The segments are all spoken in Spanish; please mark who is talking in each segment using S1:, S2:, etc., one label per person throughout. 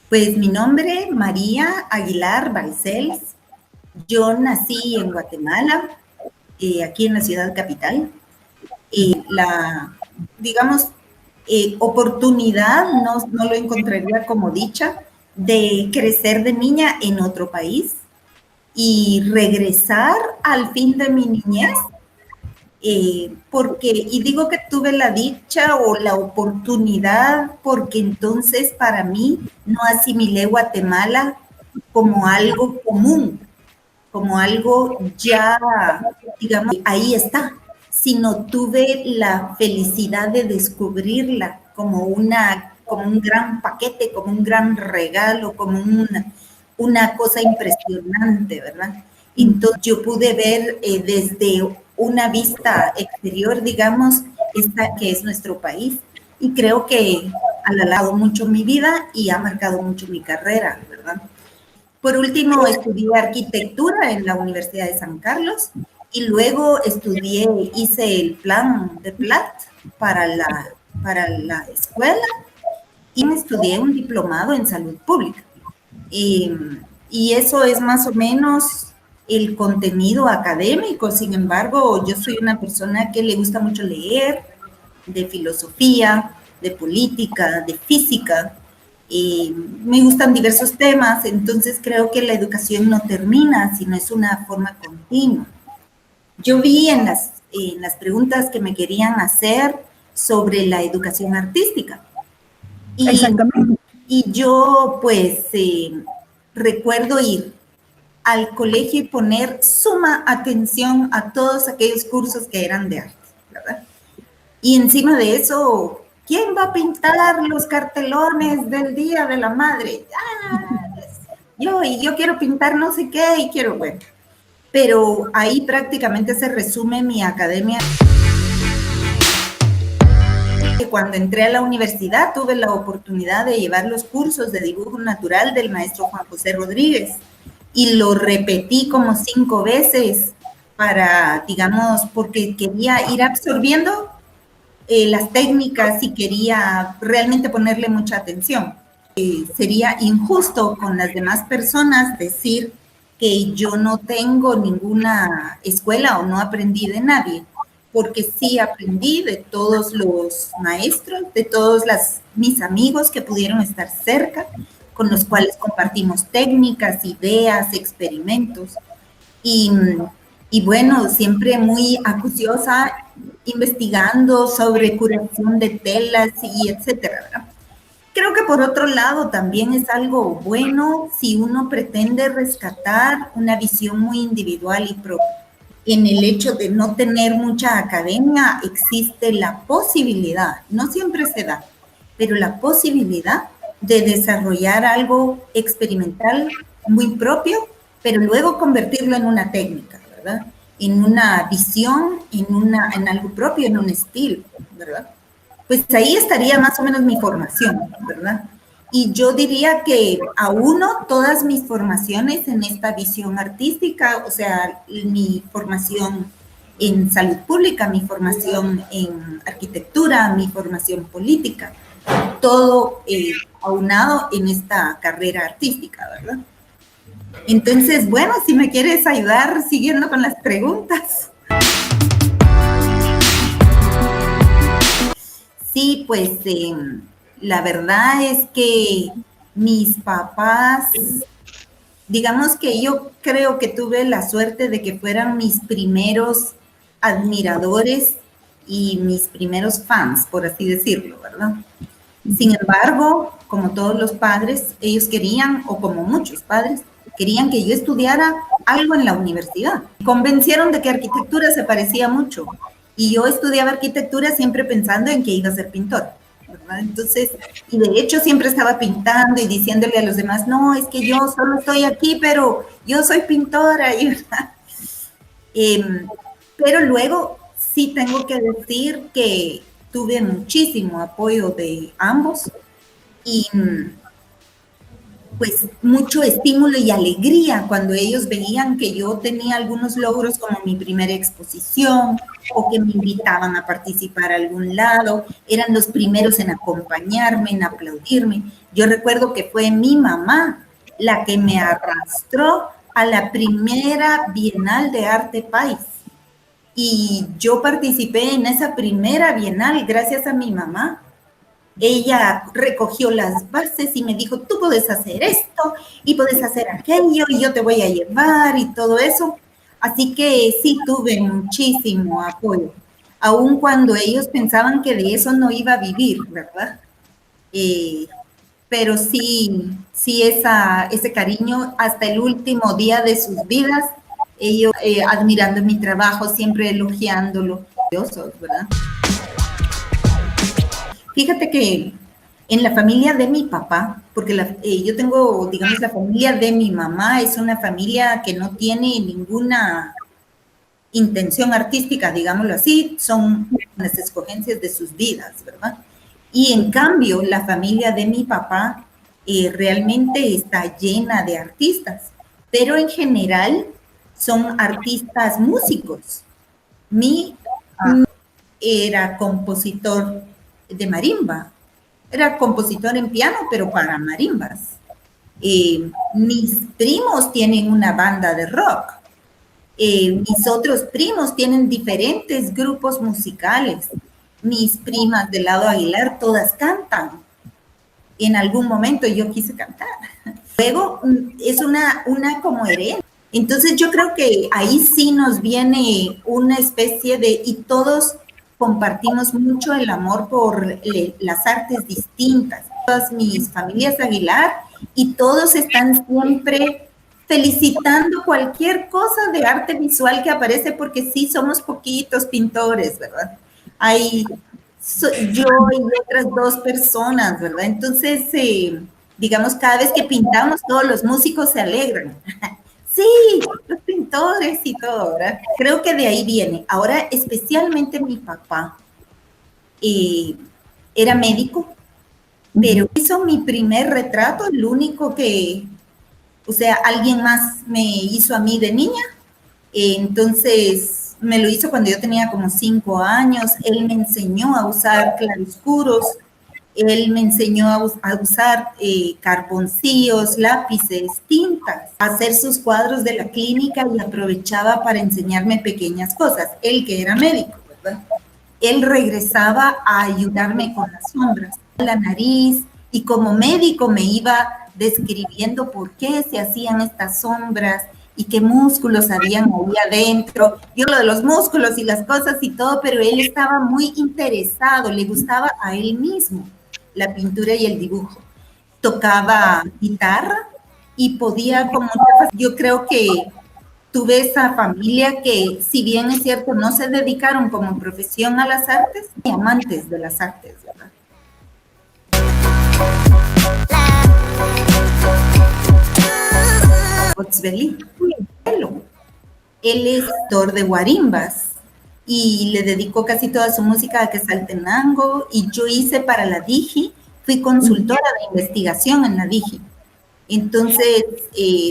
S1: Pues mi nombre, María Aguilar Balcells. Yo nací en Guatemala, aquí en la ciudad capital. La, digamos, oportunidad, no lo encontraría como dicha, de crecer de niña en otro país y regresar al fin de mi niñez y digo que tuve la dicha o la oportunidad, porque entonces para mí no asimilé Guatemala como algo común, como algo ya, digamos, ahí está, sino tuve la felicidad de descubrirla como un gran paquete, como un gran regalo, como una cosa impresionante, ¿verdad? Entonces yo pude ver desde una vista exterior, digamos, esta que es nuestro país, y creo que ha alargado mucho mi vida y ha marcado mucho mi carrera, ¿verdad? Por último, estudié arquitectura en la Universidad de San Carlos y luego hice el plan de PLAT para la escuela y me estudié un diplomado en salud pública. Y eso es más o menos el contenido académico. Sin embargo, yo soy una persona que le gusta mucho leer, de filosofía, de política, de física. Me gustan diversos temas, entonces creo que la educación no termina, sino es una forma continua. Yo vi en las preguntas que me querían hacer sobre la educación artística.
S2: Exactamente.
S1: Y yo, pues, recuerdo ir al colegio y poner suma atención a todos aquellos cursos que eran de arte, ¿verdad? Y encima de eso, ¿quién va a pintar los cartelones del Día de la Madre? Yo quiero pintar no sé qué y quiero, bueno. Pero ahí prácticamente se resume mi academia. Cuando entré a la universidad tuve la oportunidad de llevar los cursos de dibujo natural del maestro Juan José Rodríguez y lo repetí como 5 veces digamos, porque quería ir absorbiendo las técnicas y quería realmente ponerle mucha atención. Sería injusto con las demás personas decir que yo no tengo ninguna escuela o no aprendí de nadie, porque sí aprendí de todos los maestros, de mis amigos que pudieron estar cerca, con los cuales compartimos técnicas, ideas, experimentos. Y, y bueno, siempre muy acuciosa, investigando sobre curación de telas y etcétera, ¿verdad? Creo que por otro lado también es algo bueno si uno pretende rescatar una visión muy individual y propia. En el hecho de no tener mucha academia existe la posibilidad, no siempre se da, pero la posibilidad de desarrollar algo experimental muy propio, pero luego convertirlo en una técnica, ¿verdad? En una visión, en algo propio, en un estilo, ¿verdad? Pues ahí estaría más o menos mi formación, ¿verdad? Y yo diría que aúno todas mis formaciones en esta visión artística, o sea, mi formación en salud pública, mi formación en arquitectura, mi formación política, todo aunado en esta carrera artística, ¿verdad? Entonces, bueno, si me quieres ayudar siguiendo con las preguntas. Sí, pues la verdad es que mis papás, digamos que yo creo que tuve la suerte de que fueran mis primeros admiradores y mis primeros fans, por así decirlo, ¿verdad? Sin embargo, como todos los padres, ellos querían, o como muchos padres, querían que yo estudiara algo en la universidad. Convencieron de que arquitectura se parecía mucho. Y yo estudiaba arquitectura siempre pensando en que iba a ser pintor, ¿verdad? Entonces, y de hecho siempre estaba pintando y diciéndole a los demás, no, es que yo solo estoy aquí, pero yo soy pintora, ¿verdad? Pero luego sí tengo que decir que tuve muchísimo apoyo de ambos y pues mucho estímulo y alegría cuando ellos veían que yo tenía algunos logros como mi primera exposición o que me invitaban a participar a algún lado, eran los primeros en acompañarme, en aplaudirme. Yo recuerdo que fue mi mamá la que me arrastró a la primera Bienal de Arte País. Y yo participé en esa primera Bienal gracias a mi mamá. Ella recogió las bases y me dijo, tú puedes hacer esto y puedes hacer aquello y yo te voy a llevar y todo eso. Así que sí tuve muchísimo apoyo, aun cuando ellos pensaban que de eso no iba a vivir, ¿verdad? Eh, pero sí ese cariño hasta el último día de sus vidas, ellos admirando mi trabajo, siempre elogiándolo, ¿verdad? Fíjate que en la familia de mi papá, porque yo tengo, digamos, la familia de mi mamá es una familia que no tiene ninguna intención artística, digámoslo así, son las escogencias de sus vidas, ¿verdad? Y en cambio, la familia de mi papá realmente está llena de artistas, pero en general son artistas músicos. Mi era compositor de marimba, era compositor en piano, pero para marimbas. Mis primos tienen una banda de rock. Mis otros primos tienen diferentes grupos musicales. Mis primas del lado Aguilar todas cantan. En algún momento yo quise cantar. Luego es una como herencia. Entonces yo creo que ahí sí nos viene una especie de, y todos compartimos mucho el amor por las artes distintas. Todas mis familias Aguilar y todos están siempre felicitando cualquier cosa de arte visual que aparece porque sí somos poquitos pintores, ¿verdad? Hay yo y otras dos personas, ¿verdad? Entonces, digamos, cada vez que pintamos, todos los músicos se alegran. Sí, los pintores y todo, ¿verdad? Creo que de ahí viene. Ahora, especialmente mi papá era médico, pero hizo mi primer retrato, el único que, o sea, alguien más me hizo a mí de niña. Entonces, me lo hizo cuando yo tenía como 5 años. Él me enseñó a usar claroscuros. Él me enseñó a usar carboncillos, lápices, tintas, a hacer sus cuadros de la clínica y aprovechaba para enseñarme pequeñas cosas. Él que era médico, ¿verdad? Él regresaba a ayudarme con las sombras, la nariz, y como médico me iba describiendo por qué se hacían estas sombras y qué músculos habían ahí adentro. Yo lo de los músculos y las cosas y todo, pero él estaba muy interesado, le gustaba a él mismo la pintura y el dibujo. Tocaba guitarra y podía con mucha facilidad. Yo creo que tuve esa familia que, si bien es cierto, no se dedicaron como profesión a las artes, y amantes de las artes, ¿verdad? Otzveli, él es autor de guarimbas y le dedicó casi toda su música a Quetzaltenango, y yo hice para la Digi, fui consultora de investigación en la Digi. Entonces,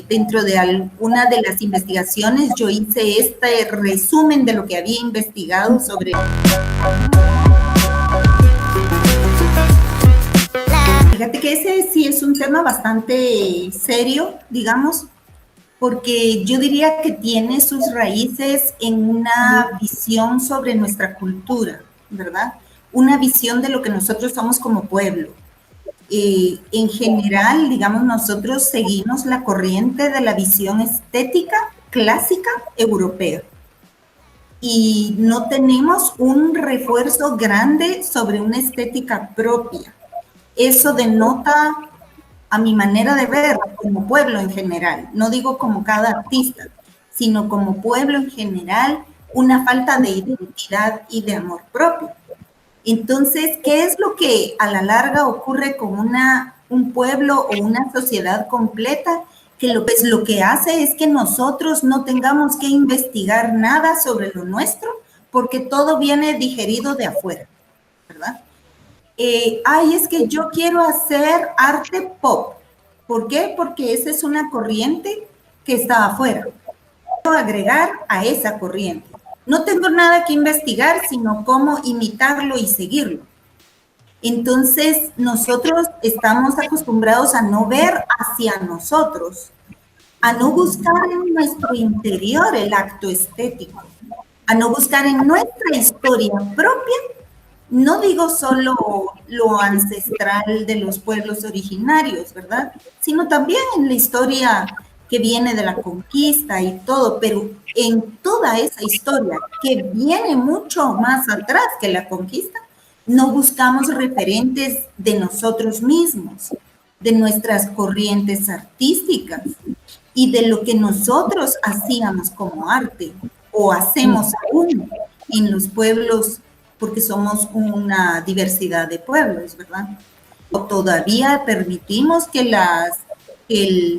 S1: dentro de alguna de las investigaciones, yo hice este resumen de lo que había investigado sobre... Fíjate que ese sí es un tema bastante serio, digamos, porque yo diría que tiene sus raíces en una visión sobre nuestra cultura, ¿verdad? Una visión de lo que nosotros somos como pueblo. En general, digamos, nosotros seguimos la corriente de la visión estética clásica europea y no tenemos un refuerzo grande sobre una estética propia. Eso denota, a mi manera de ver, como pueblo en general, no digo como cada artista, sino como pueblo en general, una falta de identidad y de amor propio. Entonces, ¿qué es lo que a la larga ocurre con un pueblo o una sociedad completa? Que lo que hace es que nosotros no tengamos que investigar nada sobre lo nuestro, porque todo viene digerido de afuera, ¿verdad? Es que yo quiero hacer arte pop. ¿Por qué? Porque esa es una corriente que está afuera. Puedo agregar a esa corriente. No tengo nada que investigar, sino cómo imitarlo y seguirlo. Entonces, nosotros estamos acostumbrados a no ver hacia nosotros, a no buscar en nuestro interior el acto estético, a no buscar en nuestra historia propia. No digo solo lo ancestral de los pueblos originarios, ¿verdad? Sino también en la historia que viene de la conquista y todo, pero en toda esa historia que viene mucho más atrás que la conquista, no buscamos referentes de nosotros mismos, de nuestras corrientes artísticas y de lo que nosotros hacíamos como arte o hacemos aún en los pueblos, porque somos una diversidad de pueblos, ¿verdad? O todavía permitimos que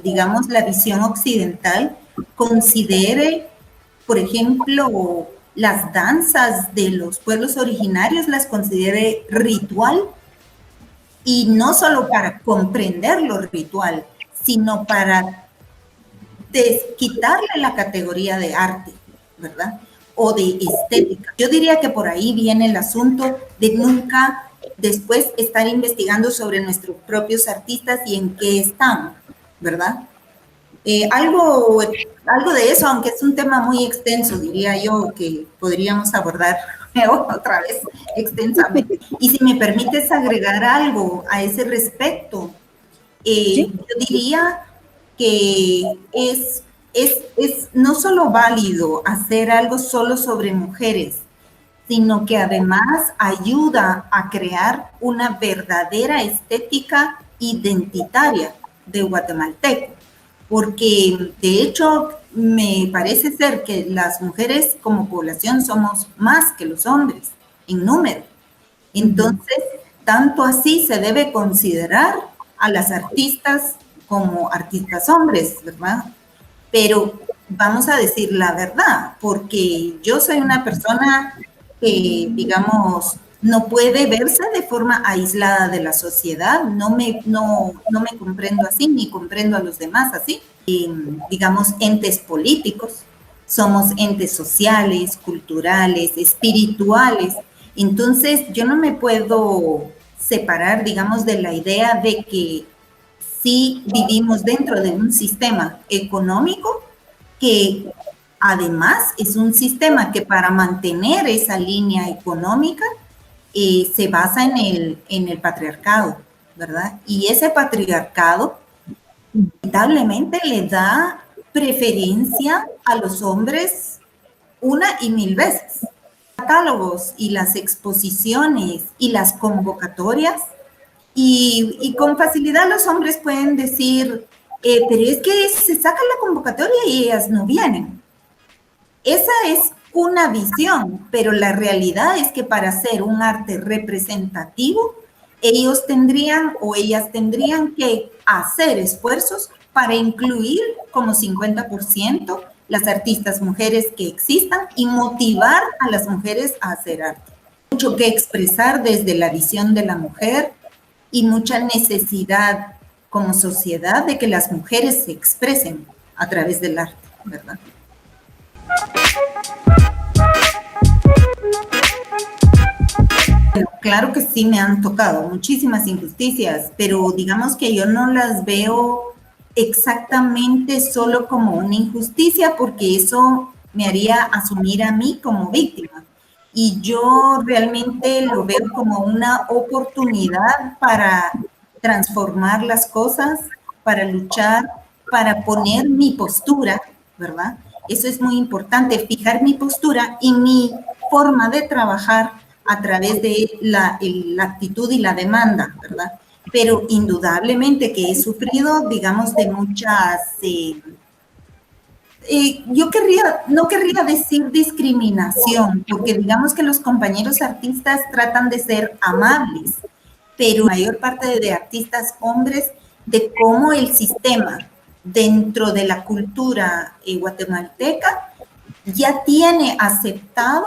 S1: digamos, la visión occidental considere, por ejemplo, las danzas de los pueblos originarios, las considere ritual, y no solo para comprender lo ritual, sino para quitarle la categoría de arte, ¿verdad? O de estética. Yo diría que por ahí viene el asunto de nunca después estar investigando sobre nuestros propios artistas y en qué están, ¿verdad? Algo de eso, aunque es un tema muy extenso, diría yo, que podríamos abordar otra vez extensamente. Y si me permites agregar algo a ese respecto, ¿sí? Yo diría que es no solo válido hacer algo solo sobre mujeres, sino que además ayuda a crear una verdadera estética identitaria de guatemalteco, porque de hecho me parece ser que las mujeres como población somos más que los hombres en número. Entonces, tanto así se debe considerar a las artistas como artistas hombres, ¿verdad? Pero vamos a decir la verdad, porque yo soy una persona que, digamos, no puede verse de forma aislada de la sociedad, no me comprendo así, ni comprendo a los demás así. Digamos, entes políticos, somos entes sociales, culturales, espirituales. Entonces, yo no me puedo separar, digamos, de la idea de que sí vivimos dentro de un sistema económico que además es un sistema que para mantener esa línea económica se basa en el patriarcado, ¿verdad? Y ese patriarcado lamentablemente le da preferencia a los hombres una y mil veces. Los catálogos y las exposiciones y las convocatorias, y con facilidad los hombres pueden decir, pero es que se saca la convocatoria y ellas no vienen. Esa es una visión, pero la realidad es que para hacer un arte representativo, ellos tendrían o ellas tendrían que hacer esfuerzos para incluir como 50% las artistas mujeres que existan y motivar a las mujeres a hacer arte. Mucho que expresar desde la visión de la mujer y mucha necesidad como sociedad de que las mujeres se expresen a través del arte, ¿verdad? Claro que sí me han tocado muchísimas injusticias, pero digamos que yo no las veo exactamente solo como una injusticia, porque eso me haría asumir a mí como víctima. Y yo realmente lo veo como una oportunidad para transformar las cosas, para luchar, para poner mi postura, ¿verdad? Eso es muy importante, fijar mi postura y mi forma de trabajar a través de la actitud y la demanda, ¿verdad? Pero indudablemente que he sufrido, digamos, de muchas... yo no querría decir discriminación, porque digamos que los compañeros artistas tratan de ser amables, pero la mayor parte de artistas hombres, de cómo el sistema dentro de la cultura guatemalteca ya tiene aceptado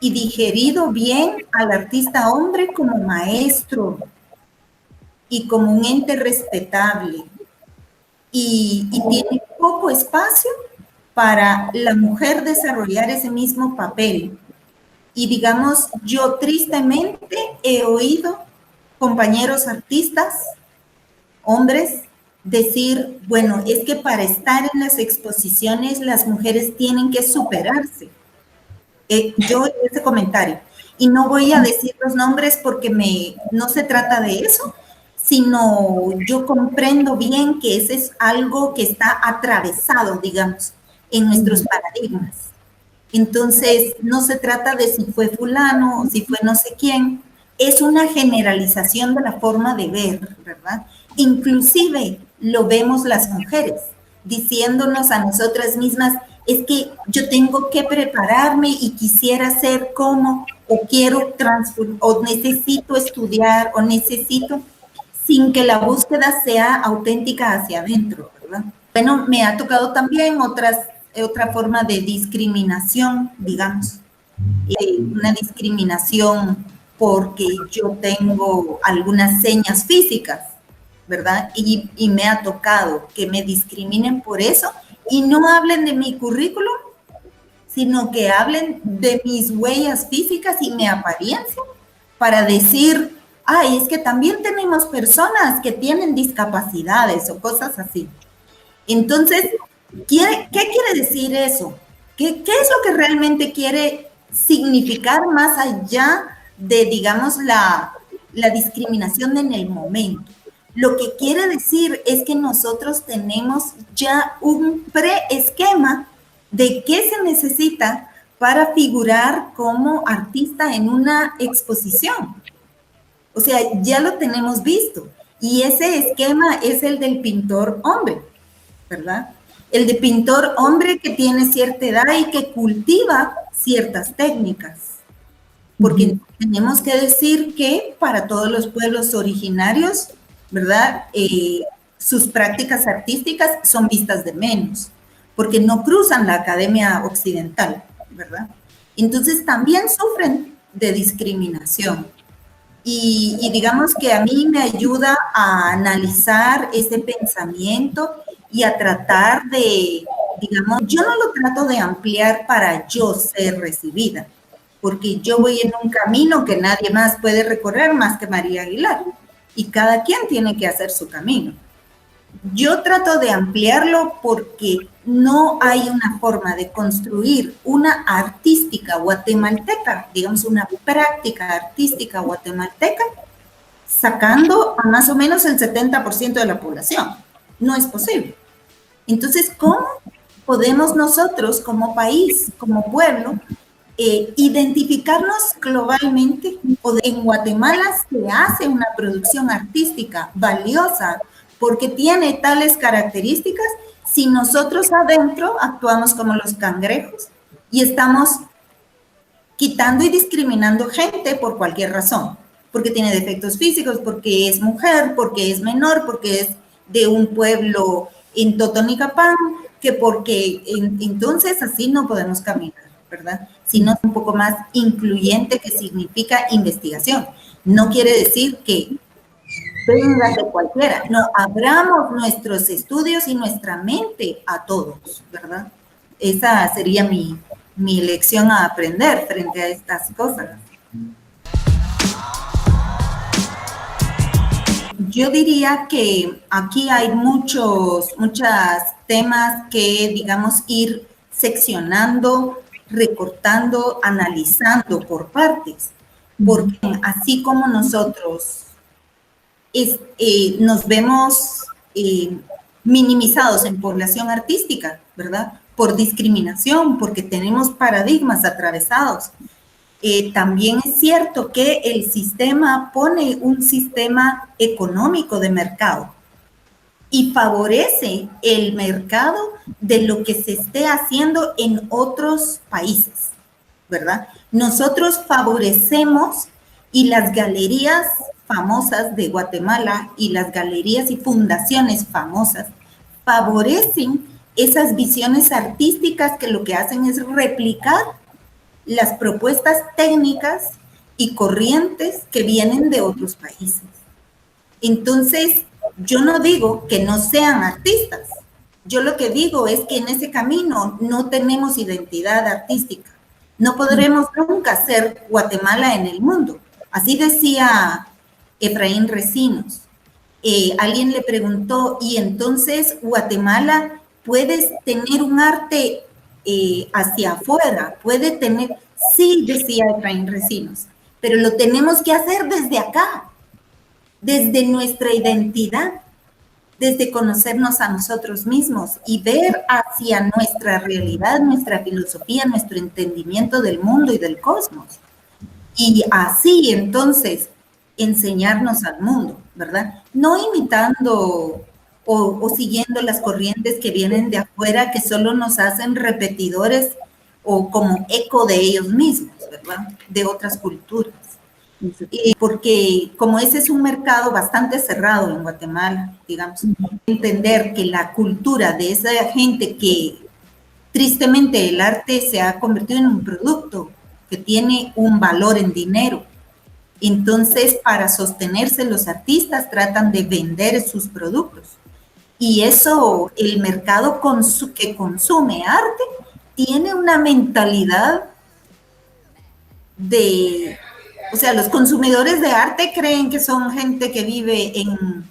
S1: y digerido bien al artista hombre como maestro y como un ente respetable y tiene poco espacio para la mujer desarrollar ese mismo papel. Y digamos, yo tristemente he oído compañeros artistas, hombres, decir, bueno, es que para estar en las exposiciones las mujeres tienen que superarse. Yo ese comentario, y no voy a decir los nombres porque no se trata de eso, sino yo comprendo bien que ese es algo que está atravesado, digamos, en nuestros paradigmas. Entonces, no se trata de si fue fulano o si fue no sé quién, es una generalización de la forma de ver, ¿verdad? Inclusive lo vemos las mujeres, diciéndonos a nosotras mismas, es que yo tengo que prepararme y quisiera ser como, o quiero transformar, o necesito estudiar, o necesito, sin que la búsqueda sea auténtica hacia adentro, ¿verdad? Bueno, me ha tocado también otra forma de discriminación, digamos, una discriminación porque yo tengo algunas señas físicas, ¿verdad? Y me ha tocado que me discriminen por eso y no hablen de mi currículum, sino que hablen de mis huellas físicas y mi apariencia para decir, ay, es que también tenemos personas que tienen discapacidades o cosas así. Entonces, ¿qué quiere decir eso? ¿Qué es lo que realmente quiere significar más allá de, digamos, la discriminación en el momento? Lo que quiere decir es que nosotros tenemos ya un preesquema de qué se necesita para figurar como artista en una exposición. O sea, ya lo tenemos visto. Y ese esquema es el del pintor hombre, ¿verdad? El de pintor hombre que tiene cierta edad y que cultiva ciertas técnicas. Porque tenemos que decir que para todos los pueblos originarios, ¿verdad? Sus prácticas artísticas son vistas de menos, porque no cruzan la academia occidental, ¿verdad? Entonces también sufren de discriminación. Y digamos que a mí me ayuda a analizar ese pensamiento y a tratar de, digamos, yo no lo trato de ampliar para yo ser recibida, porque yo voy en un camino que nadie más puede recorrer más que María Aguilar, y cada quien tiene que hacer su camino. Yo trato de ampliarlo porque no hay una forma de construir una artística guatemalteca, digamos una práctica artística guatemalteca, sacando a más o menos el 70% de la población. No es posible. Entonces, ¿cómo podemos nosotros como país, como pueblo, identificarnos globalmente? O en Guatemala se hace una producción artística valiosa porque tiene tales características, si nosotros adentro actuamos como los cangrejos y estamos quitando y discriminando gente por cualquier razón, porque tiene defectos físicos, porque es mujer, porque es menor, porque es de un pueblo en Totonicapán, que porque entonces así no podemos caminar, ¿verdad? Sino un poco más incluyente, que significa investigación. No quiere decir que venga de cualquiera, no, abramos nuestros estudios y nuestra mente a todos, ¿verdad? Esa sería mi lección a aprender frente a estas cosas. Yo diría que aquí hay muchos temas que, digamos, ir seccionando, recortando, analizando por partes, porque así como nosotros nos vemos minimizados en población artística, ¿verdad? Por discriminación, porque tenemos paradigmas atravesados. También es cierto que el sistema pone un sistema económico de mercado y favorece el mercado de lo que se esté haciendo en otros países, ¿verdad? Nosotros favorecemos, y las galerías famosas de Guatemala y las galerías y fundaciones famosas favorecen esas visiones artísticas que lo que hacen es replicar las propuestas técnicas y corrientes que vienen de otros países. Entonces, Yo no digo que no sean artistas. Yo lo que digo es que en ese camino no tenemos identidad artística. No podremos nunca ser Guatemala en el mundo. Así decía Efraín Recinos. Alguien le preguntó, ¿y entonces Guatemala puede tener un arte hacia afuera? Puede tener, sí, decía Efraín Recinos, pero lo tenemos que hacer desde acá, desde nuestra identidad, desde conocernos a nosotros mismos y ver hacia nuestra realidad, nuestra filosofía, nuestro entendimiento del mundo y del cosmos. Y así entonces enseñarnos al mundo, ¿verdad? No imitando o siguiendo las corrientes que vienen de afuera que solo nos hacen repetidores o como eco de ellos mismos, ¿verdad? De otras culturas. Porque como ese es un mercado bastante cerrado en Guatemala, digamos, entender que la cultura de esa gente que tristemente el arte se ha convertido en un producto que tiene un valor en dinero. Entonces, para sostenerse los artistas tratan de vender sus productos. Y eso, el mercado que consume arte tiene una mentalidad de... O sea, los consumidores de arte creen que son gente que vive en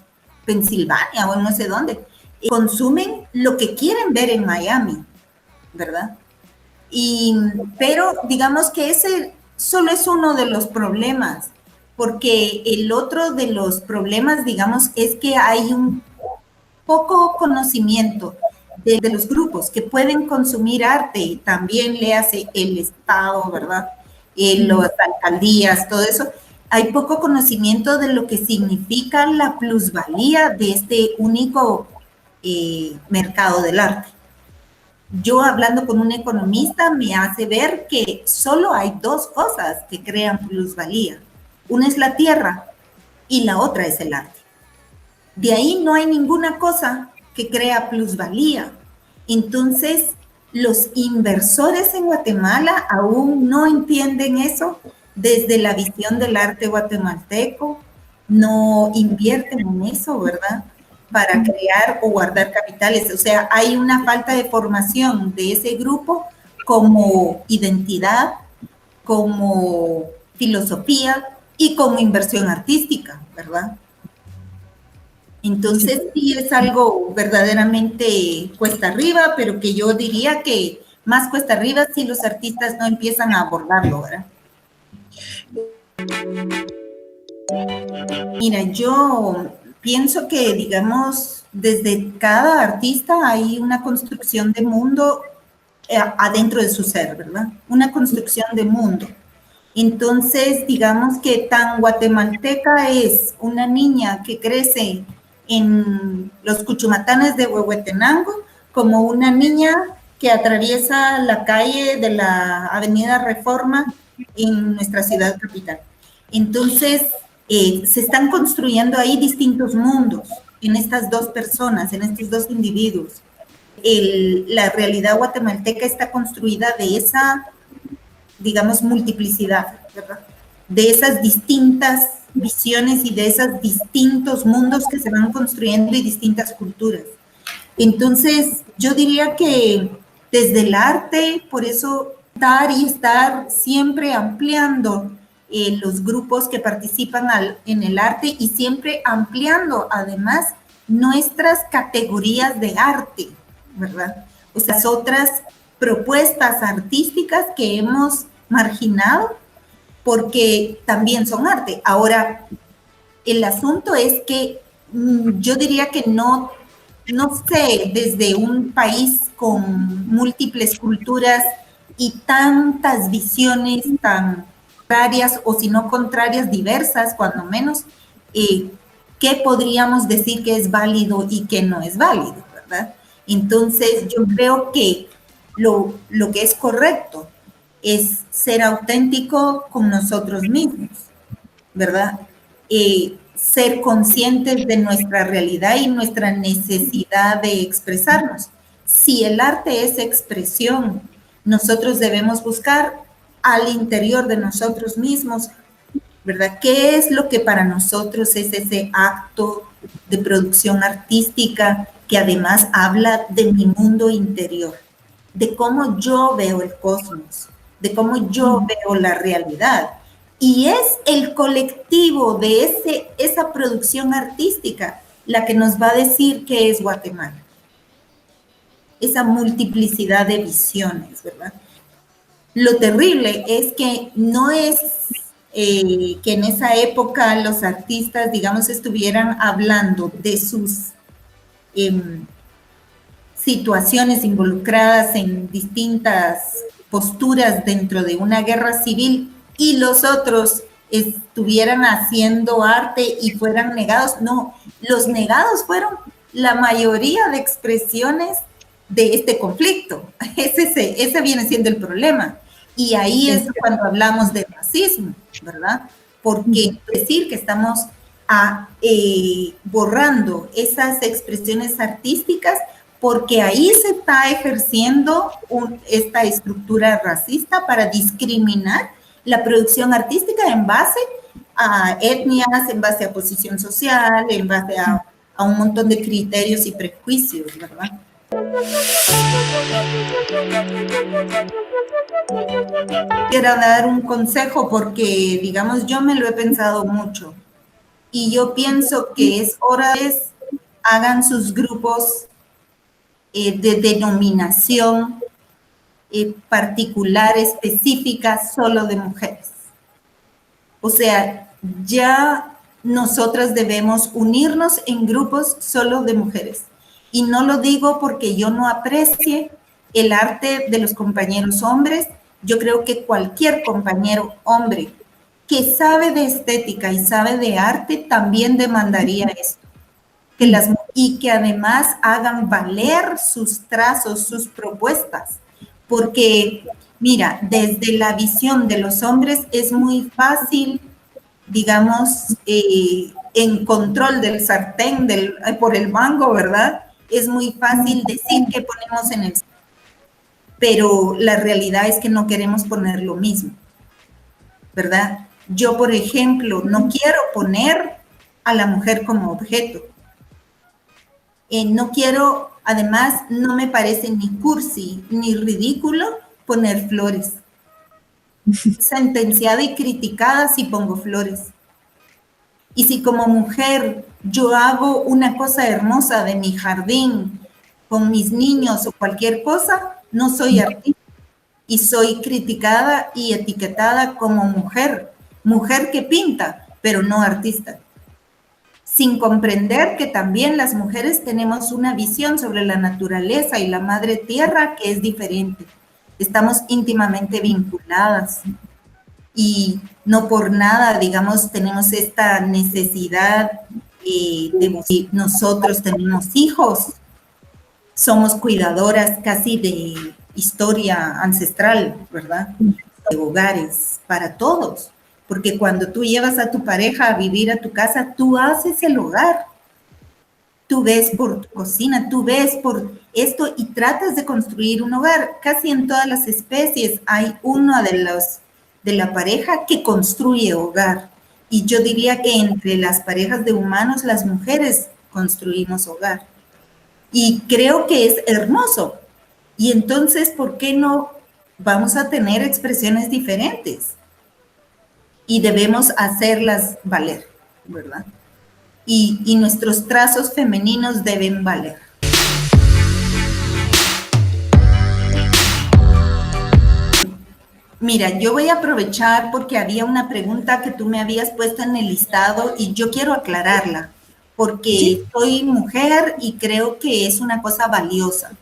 S1: Pensilvania o en no sé dónde. Consumen lo que quieren ver en Miami, ¿verdad? Pero digamos que ese solo es uno de los problemas, porque el otro de los problemas, digamos, es que hay un poco conocimiento de los grupos que pueden consumir arte, también le hace el Estado, ¿verdad? Las alcaldías, todo eso. Hay poco conocimiento de lo que significa la plusvalía de este único mercado del arte. Yo hablando con un economista me hace ver que solo hay dos cosas que crean plusvalía. Una es la tierra y la otra es el arte. De ahí no hay ninguna cosa que crea plusvalía. Entonces, los inversores en Guatemala aún no entienden eso desde la visión del arte guatemalteco, no invierten en eso, ¿verdad? Para crear o guardar capitales. O sea, hay una falta de formación de ese grupo como identidad, como filosofía y como inversión artística, ¿verdad? Entonces sí es algo verdaderamente cuesta arriba, pero que yo diría que más cuesta arriba si los artistas no empiezan a abordarlo, ¿verdad? Mira, yo pienso que, digamos, desde cada artista hay una construcción de mundo adentro de su ser, ¿verdad? Una construcción de mundo. Entonces, digamos que tan guatemalteca es una niña que crece en los Cuchumatanes de Huehuetenango, como una niña que atraviesa la calle de la Avenida Reforma en nuestra ciudad capital. Entonces, se están construyendo ahí distintos mundos en estas dos personas, en estos dos individuos. La realidad guatemalteca está construida de esa, digamos, multiplicidad, ¿verdad? De esas distintas visiones y de esos distintos mundos que se van construyendo y distintas culturas. Entonces, yo diría que desde el arte, por eso estar siempre ampliando los grupos que participan en el arte y siempre ampliando además nuestras categorías de arte, ¿verdad? O sea, otras propuestas artísticas que hemos marginado porque también son arte. Ahora, el asunto es que yo diría que no sé, desde un país con múltiples culturas y tantas visiones tan contrarias, o si no contrarias, diversas, cuando menos, ¿qué podríamos decir que es válido y que no es válido, verdad? Entonces, yo creo que lo que es correcto es ser auténtico con nosotros mismos, ¿verdad? Ser conscientes de nuestra realidad y nuestra necesidad de expresarnos. Si el arte es expresión, nosotros debemos buscar al interior de nosotros mismos ¿verdad? ¿Qué es lo que para nosotros es ese acto de producción artística que además habla de mi mundo interior, de cómo yo veo el cosmos, de cómo yo veo la realidad? Y es el colectivo de esa producción artística la que nos va a decir qué es Guatemala. Esa multiplicidad de visiones, ¿verdad? Lo terrible es que no es que en esa época los artistas, digamos, estuvieran hablando de sus situaciones involucradas en distintas posturas dentro de una guerra civil y los otros estuvieran haciendo arte y fueran negados. No, los negados fueron la mayoría de expresiones de este conflicto. Ese viene siendo el problema. Y ahí es cuando hablamos de racismo, ¿verdad? Porque decir que estamos borrando esas expresiones artísticas, porque ahí se está ejerciendo esta estructura racista para discriminar la producción artística en base a etnias, en base a posición social, en base a un montón de criterios y prejuicios, ¿verdad? Quiero dar un consejo porque, digamos, yo me lo he pensado mucho y yo pienso que es hora de hagan sus grupos de denominación particular, específica, solo de mujeres. O sea, ya nosotras debemos unirnos en grupos solo de mujeres. Y no lo digo porque yo no aprecie el arte de los compañeros hombres. Yo creo que cualquier compañero hombre que sabe de estética y sabe de arte también demandaría esto. Y que además hagan valer sus trazos, sus propuestas. Porque, mira, desde la visión de los hombres es muy fácil, digamos, en control del sartén, por el mango, ¿verdad? Es muy fácil decir que ponemos en el... Pero la realidad es que no queremos poner lo mismo, ¿verdad? Yo, por ejemplo, no quiero poner a la mujer como objeto. No quiero, además, no me parece ni cursi ni ridículo poner flores. Sentenciada y criticada si pongo flores. Y si como mujer yo hago una cosa hermosa de mi jardín con mis niños o cualquier cosa, no soy artista. Y soy criticada y etiquetada como mujer. Mujer que pinta, pero no artista. Sin comprender que también las mujeres tenemos una visión sobre la naturaleza y la madre tierra que es diferente. Estamos íntimamente vinculadas y no por nada, digamos, tenemos esta necesidad de nosotros tenemos hijos, somos cuidadoras casi de historia ancestral, ¿verdad? De hogares para todos. Porque cuando tú llevas a tu pareja a vivir a tu casa, tú haces el hogar. Tú ves por tu cocina, tú ves por esto y tratas de construir un hogar. Casi en todas las especies hay uno de la pareja que construye hogar. Y yo diría que entre las parejas de humanos, las mujeres construimos hogar. Y creo que es hermoso. Y entonces, ¿por qué no vamos a tener expresiones diferentes? Y debemos hacerlas valer, ¿verdad? Y nuestros trazos femeninos deben valer. Mira, yo voy a aprovechar porque había una pregunta que tú me habías puesto en el listado y yo quiero aclararla, porque soy mujer y creo que es una cosa valiosa.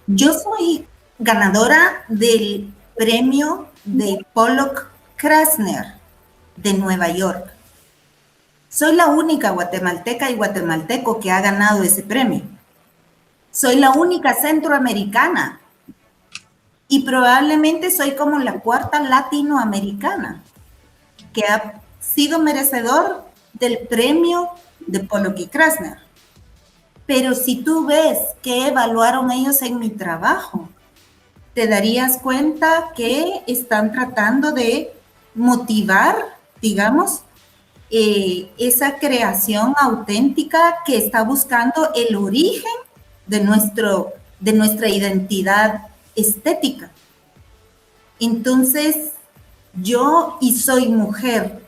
S1: Yo soy ganadora del premio de Pollock Krasner de Nueva York. Soy la única guatemalteca y guatemalteco que ha ganado ese premio. Soy la única centroamericana y probablemente soy como la cuarta latinoamericana que ha sido merecedor del premio de Pollock y Krasner. Pero si tú ves qué evaluaron ellos en mi trabajo, te darías cuenta que están tratando de motivar, digamos, esa creación auténtica que está buscando el origen de nuestra identidad estética. Entonces, soy mujer.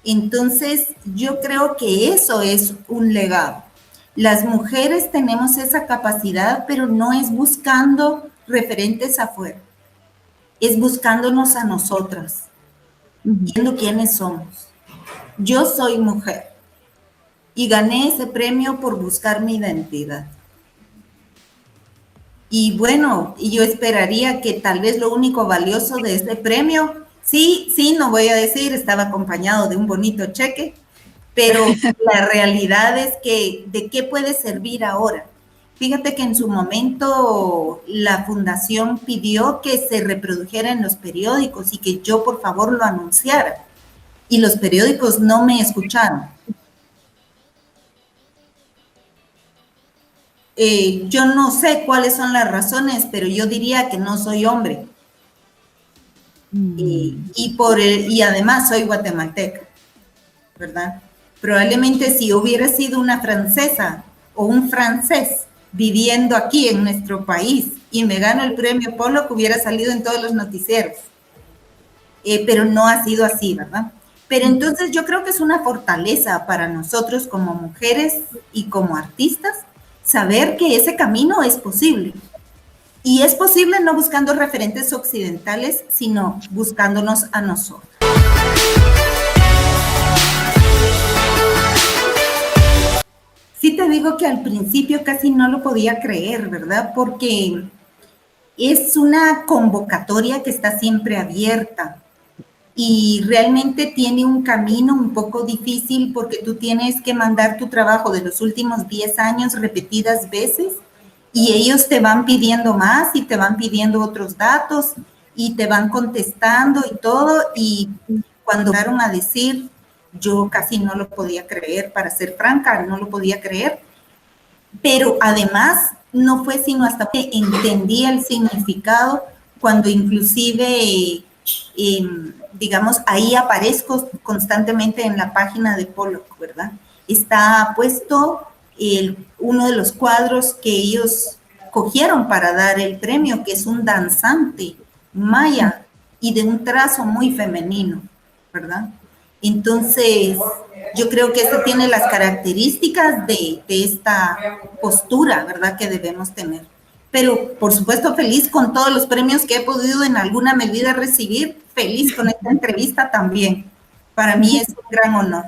S1: Entonces, yo creo que eso es un legado. Las mujeres tenemos esa capacidad, pero no es buscando referentes afuera, es buscándonos a nosotras, viendo quiénes somos. Yo soy mujer y gané ese premio por buscar mi identidad. Y bueno, yo esperaría que tal vez lo único valioso de este premio, sí, no voy a decir, estaba acompañado de un bonito cheque, pero la realidad es que, ¿de qué puede servir ahora? Fíjate que en su momento la fundación pidió que se reprodujera en los periódicos y que yo por favor lo anunciara. Y los periódicos no me escucharon. Yo no sé cuáles son las razones, pero yo diría que no soy hombre. Y además soy guatemalteca, ¿verdad? Probablemente si hubiera sido una francesa o un francés viviendo aquí en nuestro país y me gano el premio Pollock, hubiera salido en todos los noticieros. Pero no ha sido así, ¿verdad? Pero entonces yo creo que es una fortaleza para nosotros como mujeres y como artistas saber que ese camino es posible. Y es posible no buscando referentes occidentales, sino buscándonos a nosotros. Sí te digo que al principio casi no lo podía creer, ¿verdad? Porque es una convocatoria que está siempre abierta y realmente tiene un camino un poco difícil porque tú tienes que mandar tu trabajo de los últimos 10 años repetidas veces y ellos te van pidiendo más y te van pidiendo otros datos y te van contestando y todo. Y cuando llegaron a decir, yo casi no lo podía creer, para ser franca, no lo podía creer. Pero además no fue sino hasta que entendí el significado cuando inclusive, digamos, ahí aparezco constantemente en la página de Pollock, ¿verdad? Está puesto uno de los cuadros que ellos cogieron para dar el premio, que es un danzante maya y de un trazo muy femenino, ¿verdad? Entonces, yo creo que esto tiene las características de esta postura, ¿verdad?, que debemos tener. Pero, por supuesto, feliz con todos los premios que he podido en alguna medida recibir, feliz con esta entrevista también. Para mí es un gran honor.